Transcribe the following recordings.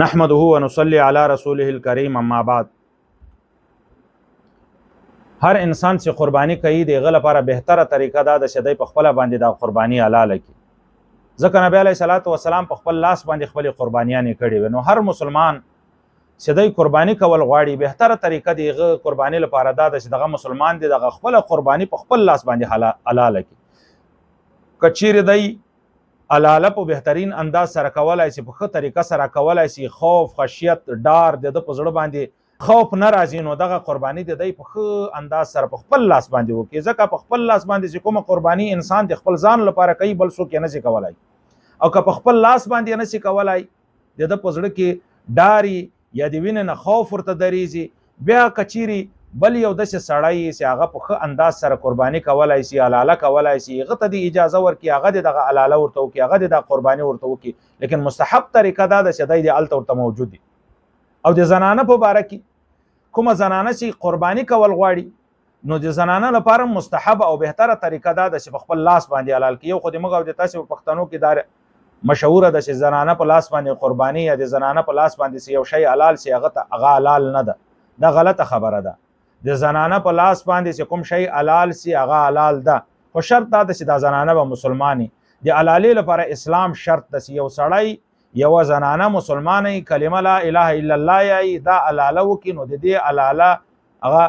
نحمده ونصلي على رسوله الكريم اما بعد. هر انسان چې قرباني کوي د هغه لپاره بهتره طریقه دا ده چې دی په خپله باندې دا قرباني حلاله کړي، ځکه نبی علیه صلات وسلام په خپل لاس باندې خپلې قربانیانې کړې وې. نو هر مسلمان چې دی قرباني کول غواړي، بهتره طریقه د هغه قرباني لپاره دا ده چې دغه مسلمان دی دغه خپله قرباني په خپل لاس باندې حلاله کړي. که چیرې دی حلاله په بهترین انداز سره کولای شي، په ښه طریقه سره کولای شي، خوف خشیت ډار د ده په زړه باندې خوف نه راځي، نو دغه قرباني د دی په ښه انداز سره په خپل لاس باندې وکړي، ځکه په خپل لاس باندې چې کومه قرباني انسان د خپل ځان لپاره کوي بل څوک یې نشي کولای، او که په خپل لاس باندې نشي کولای د ده په زړه کې ډاري یا د وینې نه خوف ورته درېږي، بیا که چیرې بل یو داسې سړی چې هغه په ښه انداز سره قرباني کولای شي، حلاله کولای شي، هغه ته د اجازه ورکړي، هغه د دغه حلاله ورته وکړي، هغه د دا قرباني ورته وکړي. لیکن مستحب طریقه دا ده چې دی د هلته ورته موجود وي. او د زنانه په باره کې کومه زنانه چې قرباني کول غواړي، نو د زنانه لپاره مستحب او بهتره طریقه دا ده چې په خپل لاس باندې حلال کړي. یو خو د موږ او د تاسې په پښتنو کې دا مشهوره ده چې زنانه په لاس باندې قرباني یا د زنانه په لاس باندې یو شی حلال شي، هغه حلال نه ده. دا غلطه خبره ده. د زنانه په لاس باندې چې کوم شی حلال سي هغه حلال ده، خو شرط دا ده چې دا زنانه به مسلمانې. د حلالۍ لپاره اسلام شرط ده چې یو سړی یوه زنانه مسلمانه کلمه لا اله الا الله یایي، دا حلاله وکړي، نو د دې حلاله هغه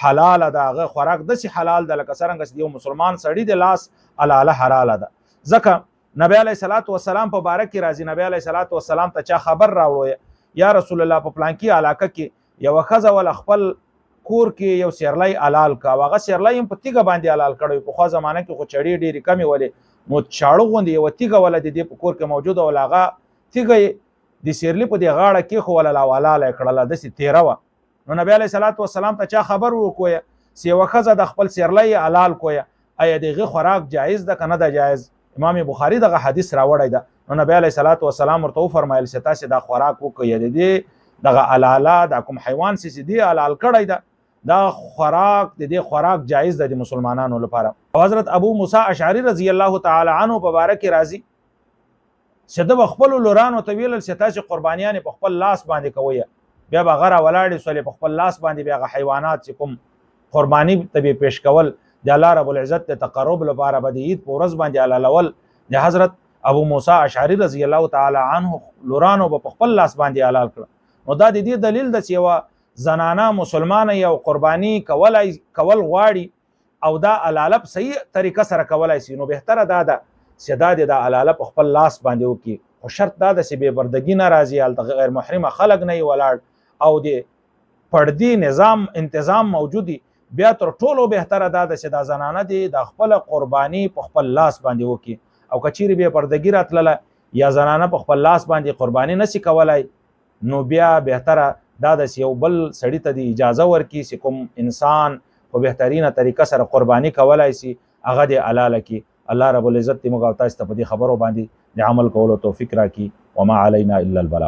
حلاله ده، هغه خوراک داسې حلال ده لکه څرنګه چې یو مسلمان سړي د لاس حلاله حلاله ده. ځکه نبی علیه صلات وسلام په باره کې راځي، نبی علیه صلات وسلام ته چا خبر راوړو، یا رسول الله په پلانکي علاقه کې یوه ښځه وله خپل کور کې یو سیرلی حلال کا، او هغه سیرلی هم په تیږه باندې حلال کړی. پخوا زمانه کې خو چړې ډېرې کمې ولې، نو چاړه غوندې یوه تیږه وله د دې په کور کې موجوده وله، هغه تیږه یې د سیرلي په دې غاړه کېښوله او حلاله یې کړله، داسې تیره وه. نو نبی علیه صلات وسلام ته چا خبر وکویه چې یوه ښځه د خپل سیرلی یې حلال کویه، آیا د هغې خوراک جایز ده که نه ده جایز؟ امام بخاري دغه حدیث راوړی ده. نو نبی علیه صلات وسلام ورته وفرمایل چې تاسې دا خوراک وکړئ، د دې دغه حلاله دا کوم حیوان چې دی حلال کړی ده، دا خوراک د دې خوراک جایز ده د مسلمانانو لپاره. او حضرت ابو موسی اشعری رضی الله تعالی عنه په باره کې راځي چې ده به خپلو لورانو ته ویلل چې تاسې قربانیانې په خپل لاس باندې کوئ، بیا به هغه راولاړې سولې په خپل لاس باندې بیا هغه حیوانات چې کوم قرباني ته به پیش کول د الله رب العزت د تقرب لپاره به د عید په ورځ باندې حلالول، د حضرت ابو موسی اشعری رضی الله تعالی عنه لورانو به په خپل لاس باندې حلال کړه. نو دا د دې دلیل ده چې یوه زنانه مسلمانه یو قرباني کول غواړي او دا حلاله په صحیح طریقه سره کولای شي، نو بهتره دا ده چې دا د حلاله په خپل لاس باندې وکړي. خو شرط دا ده چې بې پردګي نه راځي، هلته غیر محرمه خلک نه وي ولاړ، او د پردي انتظام موجود وي. بیا تر ټولو بهتره دا ده چې دا زنانه دی د خپله قرباني په خپل لاس باندې وکړي. او که چیرې بې پردګي راتلله یا زنانه په خپل لاس باندې قرباني نشي کولای، نو بیا بهتره دا د یو بل سړي ته د اجازه ورکړي چې کوم انسان په بهترینه طریقه سره قرباني کولای شي هغه د حلاله کړي. الله رب العزت دې موږ او تاسو ته په دې خبرو باندې د عمل کولو توفیق راکړي. وما علینا الا البلاغ.